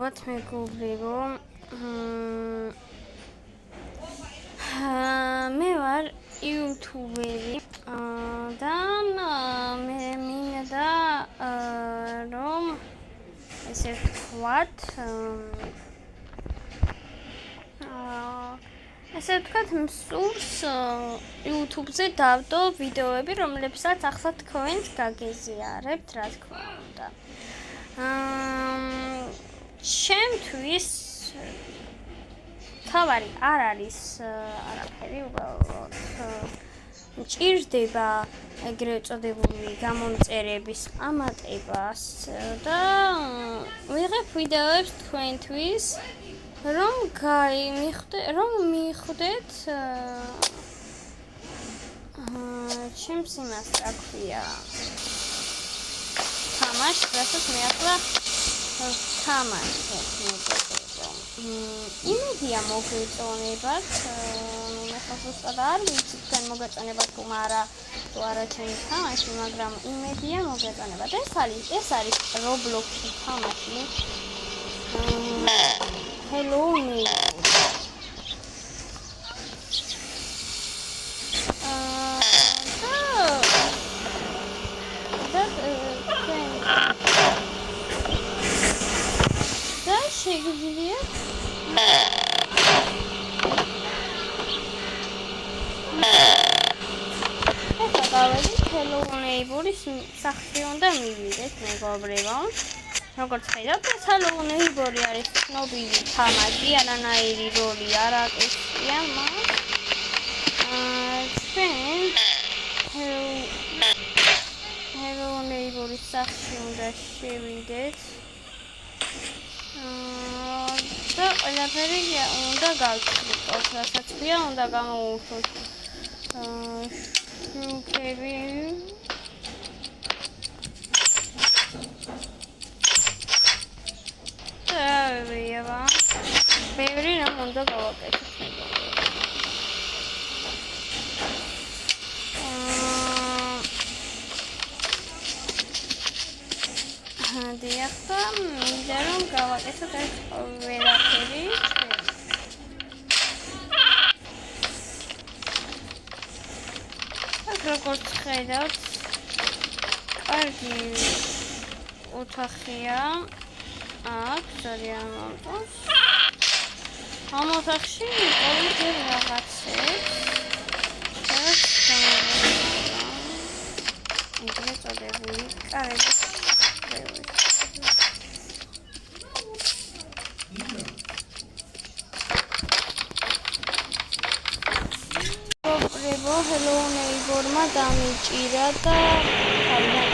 Вот მეგობრებო, მე ვარ იუთუბერი და მე მინდა რომ ესე ვთქვათ, მსურს YouTube-ზე დავდო ვიდეოები, რომლებსაც ახლა თქვენს გაგეზიარებთ, რა თქმა უნდა. ჩემთვის თავარი არ არის არაფერი, უბრალოდ მჭირდება ეგრევე წოდებული გამომწერების ყამატებას და ვიღებ ვიდეოებს თქვენთვის, რომ მივხვდეთ ჩემს იმას რა ქვია თამაშს, რასაც მე ახლა თამაშობ მეგობრებო. იმედია მოგეწონებათ, მე ხო ზუსტად არ ვიცი თქვენ მოგეწონებათ თუ არა ჩემი თამაში, მაგრამ იმედია მოგეწონებათ. ეს არის Roblox-ი თამაში. Hello neighbor. Şegiliye. Hello neighbor-ის სახში უნდა მივიდეთ მეგობრებო. როგორც ხედავთ, ეს Hello neighbor-ი არის ცნობილი თამაში, არანაირი როლი არ აკეთია მას. ჩვენ Hello neighbor-ის სახში უნდა შევიდეთ. და ყველაფერი უნდა გავცხრიკოთ, რასაც ქვია, უნდა გამოვურთოთ შუქები. ბევრი რამ უნდა გავაკეთოთ. დიახ, მინდა რომ გავაკეთოთ ეს ყველაფერი. როგორც ხედავთ, კარგი ოთახია. აქ ძალიან მომწონს. ამ ოთახში ყოველდღე რაღაცებს ეგრეთ წოდებული კარები. Hello neighbor-მა დამიჭირა და თავიდან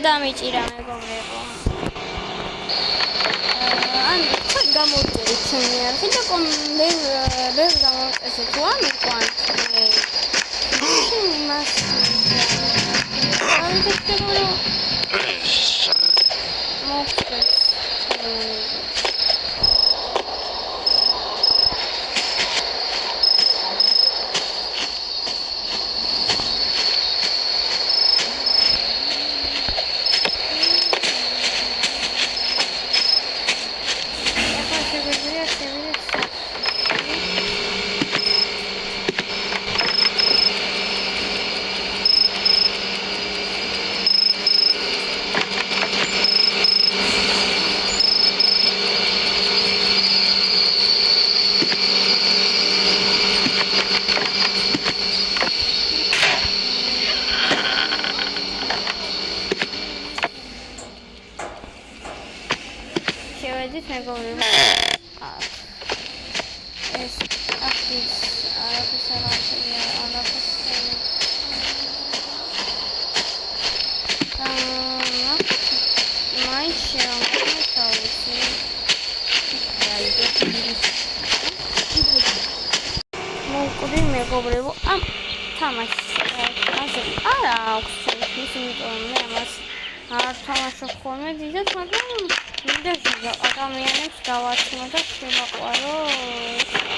დამიჭირა მეგობრებო. ანუ თქვენ გამოვწერეთ ჩემი არხი და ვერ გამოვწერეთ თუ ამიყვანთ მე. იმას მოდით მეგობრებო. ეს აქტივს არაფერს არ ამხელია, არაფერს. მაინც შემოვთავაზე. მოკვდი მეგობრებო, ამ თამაშს ასე არ აქვს ჩემთვის, იმიტომ მე ამას არ თამაშობ ხოლმე დიდად, მაგრამ მინდა ადამიანებს გავაცნო და შემაყვარო.